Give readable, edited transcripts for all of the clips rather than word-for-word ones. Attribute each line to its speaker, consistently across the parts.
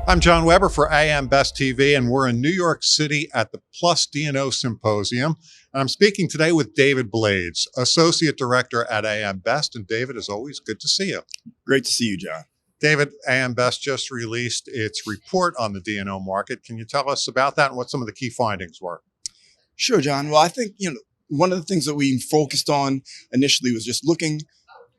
Speaker 1: I'm John Weber for AM Best TV, and we're in New York City at the PLUS D&O Symposium. And I'm speaking today with David Blades, Associate Director at AM Best. And David, as always, good to see you.
Speaker 2: Great to see you, John.
Speaker 1: David, AM Best just released its report on the D&O market. Can you tell us about that and what some of the key findings were?
Speaker 2: Sure, John. Well, I think, one of the things that we focused on initially was just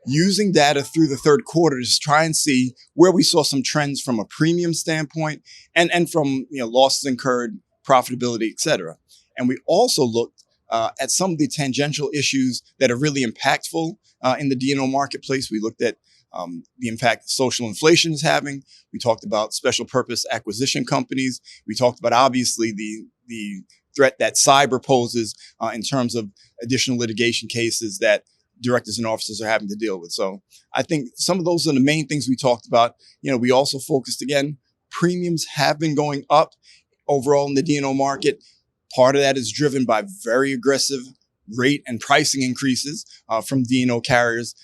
Speaker 2: using data through the third quarter to try and see where we saw some trends from a premium standpoint and from losses incurred, profitability, et cetera. And we also looked at some of the tangential issues that are really impactful in the D&O marketplace. We looked at the impact social inflation is having. We talked about special purpose acquisition companies. We talked about, obviously, the threat that cyber poses in terms of additional litigation cases that directors and officers are having to deal with. So I think some of those are the main things we talked about. We also focused, again, premiums have been going up overall in the D&O market. Part of that is driven by very aggressive rate and pricing increases from D&O carriers,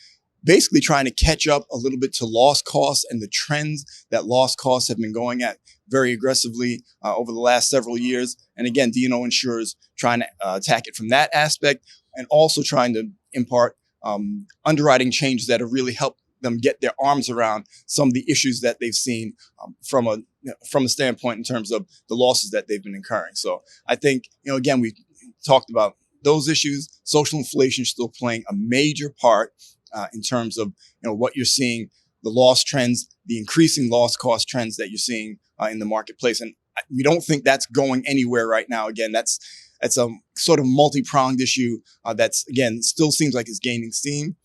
Speaker 2: basically trying to catch up a little bit to loss costs and the trends that loss costs have been going at very aggressively over the last several years. And again, D&O insurers trying to attack it from that aspect, and also trying to impart underwriting changes that have really helped them get their arms around some of the issues that they've seen from a standpoint in terms of the losses that they've been incurring. So I think, again, we talked about those issues. Social inflation is still playing a major part in terms of what you're seeing, the loss trends, the increasing loss cost trends that you're seeing in the marketplace. And we don't think that's going anywhere right now. Again, that's a sort of multi-pronged issue that's, again, still seems like it's gaining steam.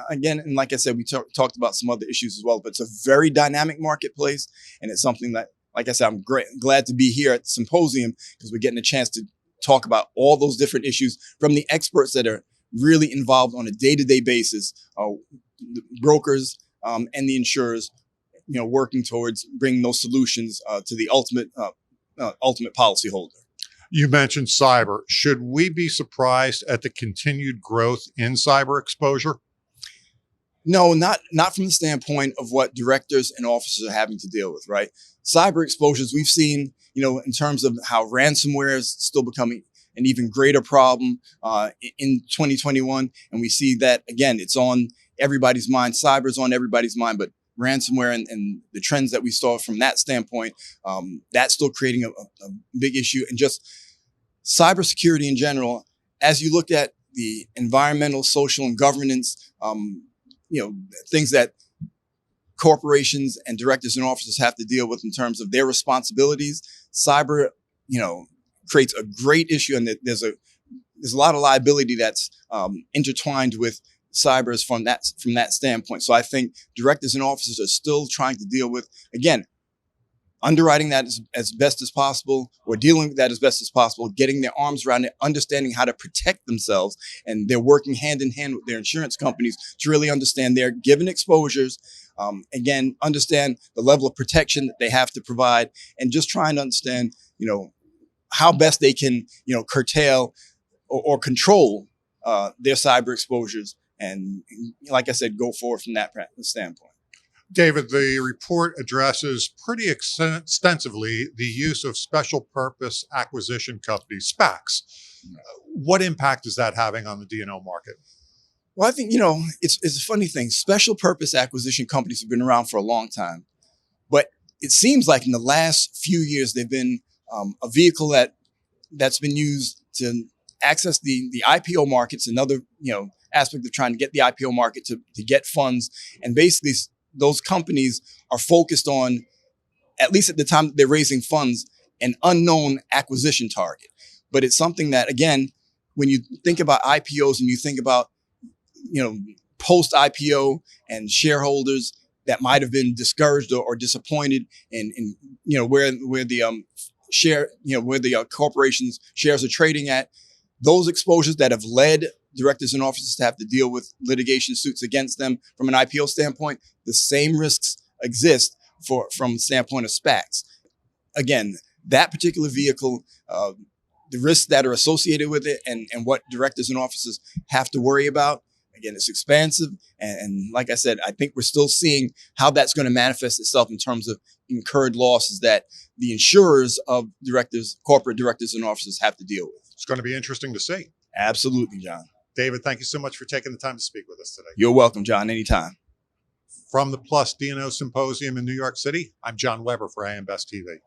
Speaker 2: Again, and like I said, we talked about some other issues as well, but it's a very dynamic marketplace. And it's something that, like I said, I'm glad to be here at the symposium because we're getting a chance to talk about all those different issues from the experts that are really involved on a day-to-day basis, the brokers and the insurers, working towards bringing those solutions to the ultimate policyholder.
Speaker 1: You mentioned cyber. Should we be surprised at the continued growth in cyber exposure?
Speaker 2: No, not from the standpoint of what directors and officers are having to deal with, right? Cyber exposures we've seen, in terms of how ransomware is still becoming an even greater problem in 2021. And we see that, again, it's on everybody's mind. Cyber is on everybody's mind, but ransomware and the trends that we saw from that standpoint, that's still creating a big issue. And just cybersecurity in general, as you look at the environmental, social, and governance, things that corporations and directors and officers have to deal with in terms of their responsibilities, cyber, creates a great issue, and there's a lot of liability that's intertwined with cybers from that standpoint. So I think directors and officers are still trying to deal with, again, underwriting that as best as possible, or dealing with that as best as possible, getting their arms around it, understanding how to protect themselves, and they're working hand in hand with their insurance companies to really understand their given exposures. Again, understand the level of protection that they have to provide, and just trying to understand, how best they can, curtail or control their cyber exposures. And like I said, go forward from that standpoint.
Speaker 1: David, the report addresses pretty extensively the use of special purpose acquisition companies, SPACs. What impact is that having on the D&O market?
Speaker 2: Well, I think, it's a funny thing. Special purpose acquisition companies have been around for a long time, but it seems like in the last few years, they've been a vehicle that's been used to access the IPO markets, another, aspect of trying to get the IPO market to get funds. And basically those companies are focused on, at least at the time that they're raising funds, an unknown acquisition target. But it's something that, again, when you think about IPOs and you think about, post-IPO and shareholders that might have been discouraged or disappointed in where the corporation's shares are trading at, those exposures that have led directors and officers to have to deal with litigation suits against them from an IPO standpoint, the same risks exist from the standpoint of SPACs. Again, that particular vehicle, the risks that are associated with it and what directors and officers have to worry about, Again, it's expansive. And like I said, I think we're still seeing how that's going to manifest itself in terms of incurred losses that the insurers of directors, corporate directors and officers have to deal with.
Speaker 1: It's going to be interesting to see.
Speaker 2: Absolutely, John.
Speaker 1: David, thank you so much for taking the time to speak with us today.
Speaker 2: You're welcome, John, anytime.
Speaker 1: From the PLUS D&O Symposium in New York City, I'm John Weber for AM Best TV.